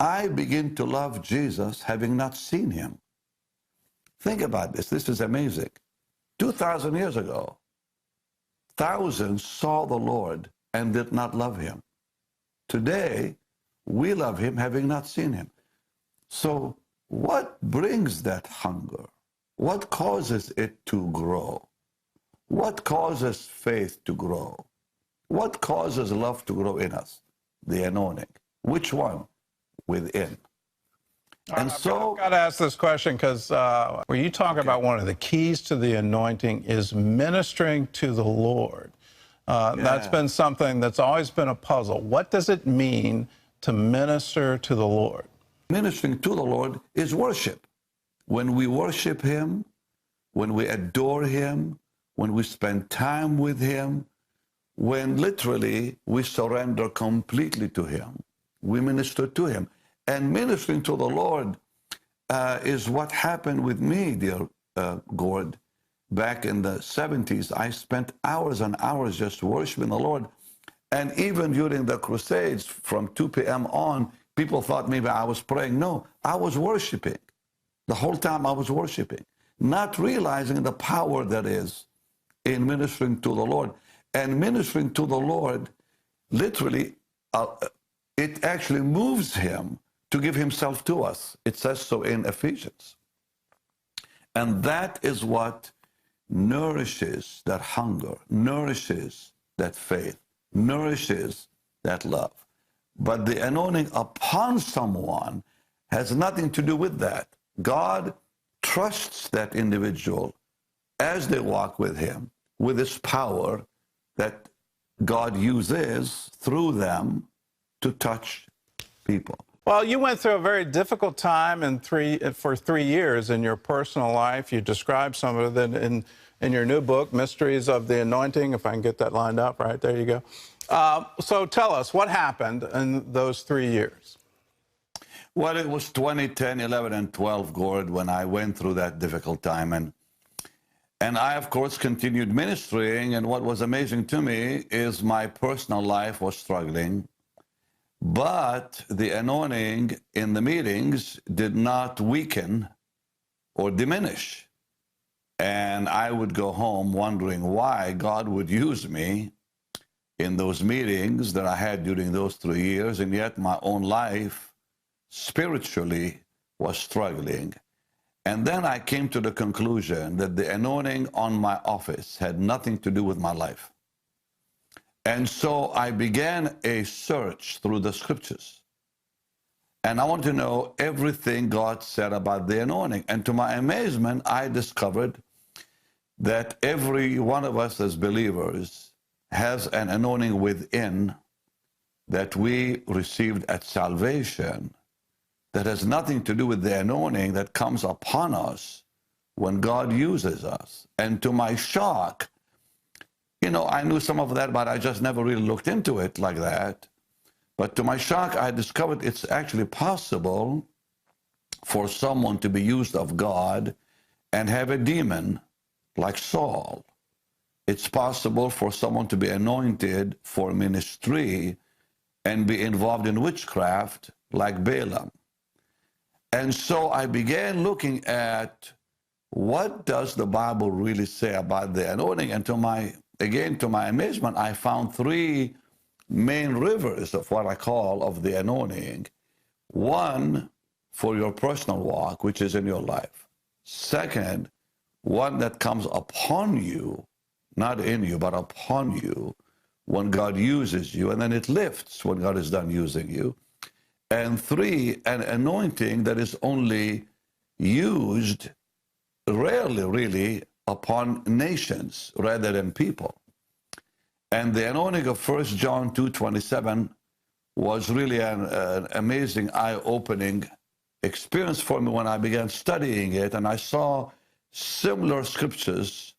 I begin to love Jesus having not seen him. Think about this. This is amazing. 2,000 years ago, thousands saw the Lord and did not love him. Today, we love him having not seen him. So what brings that hunger? What causes it to grow? What causes faith to grow? What causes love to grow in us? The anointing. Which one? Within. And I've got to ask this question because when you talk about one of the keys to the anointing is ministering to the Lord. That's been something that's always been a puzzle. What does it mean to minister to the Lord? Ministering to the Lord is worship. When we worship him, when we adore him, when we spend time with him, when literally we surrender completely to him, we minister to him. And ministering to the Lord is what happened with me, dear Gord. Back in the 70s, I spent hours and hours just worshiping the Lord. And even during the crusades from 2 p.m. on, people thought maybe I was praying. No, I was worshiping. The whole time I was worshiping, not realizing the power that is in ministering to the Lord. And ministering to the Lord, literally, it actually moves him to give himself to us. It says so in Ephesians. And that is what nourishes that hunger, nourishes that faith, nourishes that love. But the anointing upon someone has nothing to do with that. God trusts that individual as they walk with him, with his power that God uses through them to touch people. Well, you went through a very difficult time for 3 years in your personal life. You described some of it in your new book, Mysteries of the Anointing, if I can get that lined up. Right, there you go. So tell us, what happened in those 3 years? Well, it was 2010, 11, and 12, Gord, when I went through that difficult time. And I, of course, continued ministering. And what was amazing to me is my personal life was struggling. But the anointing in the meetings did not weaken or diminish. And I would go home wondering why God would use me in those meetings that I had during those 3 years, and yet my own life spiritually was struggling. And then I came to the conclusion that the anointing on my office had nothing to do with my life. And so I began a search through the scriptures. And I want to know everything God said about the anointing. And to my amazement, I discovered that every one of us as believers has an anointing within that we received at salvation that has nothing to do with the anointing that comes upon us when God uses us. And to my shock, you know, I knew some of that, but I just never really looked into it like that. But to my shock, I discovered it's actually possible for someone to be used of God and have a demon like Saul. It's possible for someone to be anointed for ministry and be involved in witchcraft like Balaam. And so I began looking at what does the Bible really say about the anointing. And to my amazement, I found 3 main rivers of what I call of the anointing. One, for your personal walk, which is in your life. Second, one that comes upon you, not in you, but upon you when God uses you. And then it lifts when God is done using you. And 3, an anointing that is only used rarely, really, upon nations rather than people. And the anointing of 1 John 2:27 was really an amazing, eye-opening experience for me when I began studying it. And I saw similar scriptures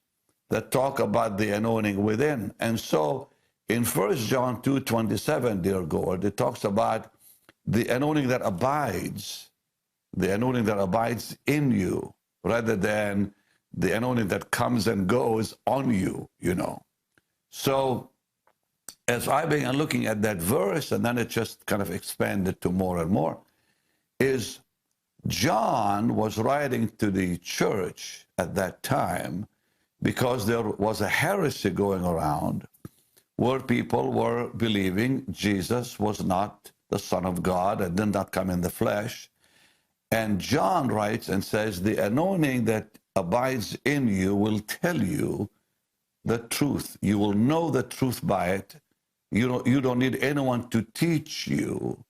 that talk about the anointing within. And so in 1 John 2:27, dear God, it talks about the anointing that abides in you, rather than the anointing that comes and goes on you, you know. So as I began looking at that verse, and then it just kind of expanded to more and more, is John was writing to the church at that time because there was a heresy going around where people were believing Jesus was not the Son of God and did not come in the flesh. And John writes and says, the anointing that abides in you will tell you the truth. You will know the truth by it. You don't need anyone to teach you,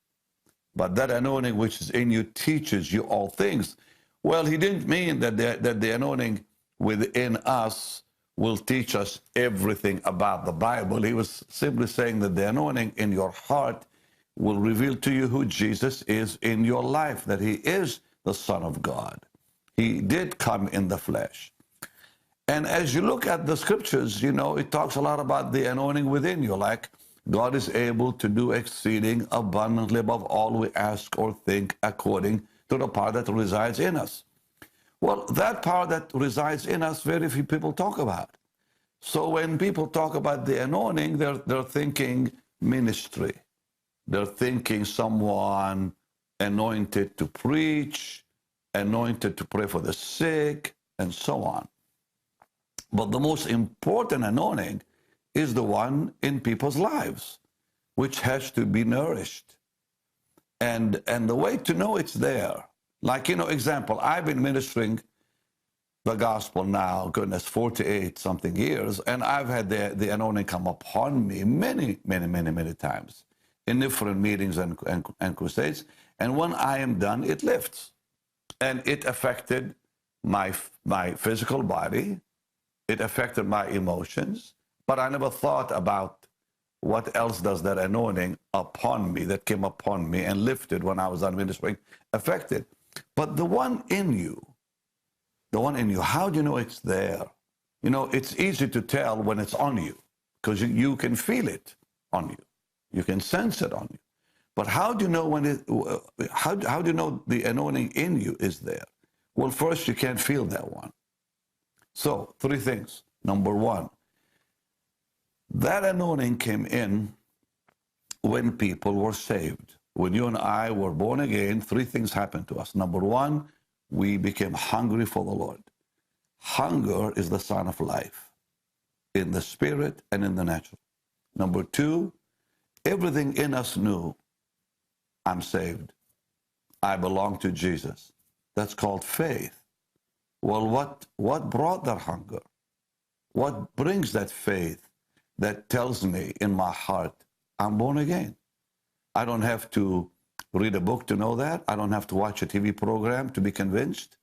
but that anointing which is in you teaches you all things. Well, he didn't mean that the anointing within us will teach us everything about the Bible. He was simply saying that the anointing in your heart will reveal to you who Jesus is in your life, that he is the Son of God. He did come in the flesh. And as you look at the scriptures, it talks a lot about the anointing within you, like God is able to do exceeding abundantly above all we ask or think according to the power that resides in us. Well, that power that resides in us, very few people talk about. So when people talk about the anointing, they're thinking ministry. They're thinking someone anointed to preach, anointed to pray for the sick, and so on. But the most important anointing is the one in people's lives, which has to be nourished. And the way to know it's there, like, example, I've been ministering the gospel now, goodness, 48 something years, and I've had the anointing come upon me many, many, many, many times in different meetings and crusades. And when I am done, it lifts. And it affected my physical body. It affected my emotions. But I never thought about what else does that anointing upon me, that came upon me and lifted when I was on ministering, affected. But the one in you, how do you know it's there? It's easy to tell when it's on you because you can feel it on you. You can sense it on you. But how do you know how do you know the anointing in you is there? Well, first, you can't feel that one. So, 3 things. Number 1, that anointing came in when people were saved. When you and I were born again, 3 things happened to us. Number 1, we became hungry for the Lord. Hunger is the sign of life, in the spirit and in the natural. Number 2, everything in us knew, I'm saved. I belong to Jesus. That's called faith. Well, what brought that hunger? What brings that faith that tells me in my heart, I'm born again? I don't have to read a book to know that. I don't have to watch a TV program to be convinced.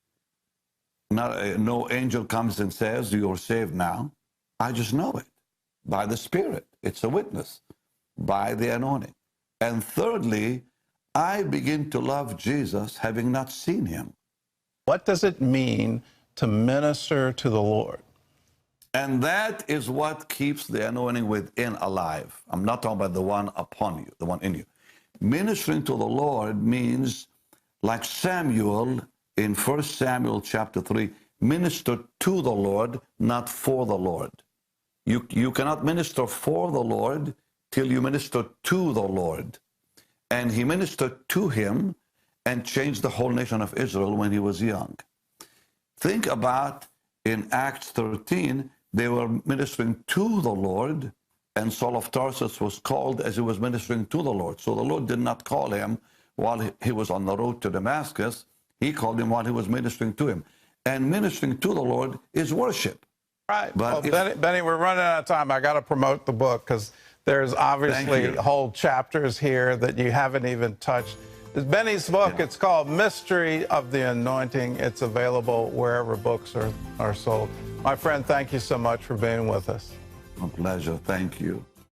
No angel comes and says, you're saved now. I just know it by the Spirit. It's a witness by the anointing. And thirdly, I begin to love Jesus having not seen him. What does it mean to minister to the Lord? And that is what keeps the anointing within alive. I'm not talking about the one upon you, the one in you. Ministering to the Lord means, like Samuel in 1 Samuel chapter 3, minister to the Lord, not for the Lord. You cannot minister for the Lord till you minister to the Lord. And he ministered to him and changed the whole nation of Israel when he was young. Think about in Acts 13, they were ministering to the Lord, and Saul of Tarsus was called as he was ministering to the Lord. So the Lord did not call him while he was on the road to Damascus. He called him while he was ministering to him. And ministering to the Lord is worship. Right. But well, Benny, we're running out of time. I got to promote the book because there's obviously whole chapters here that you haven't even touched. It's Benny's book. Yeah. It's called Mystery of the Anointing. It's available wherever books are sold. My friend, thank you so much for being with us. A pleasure. Thank you.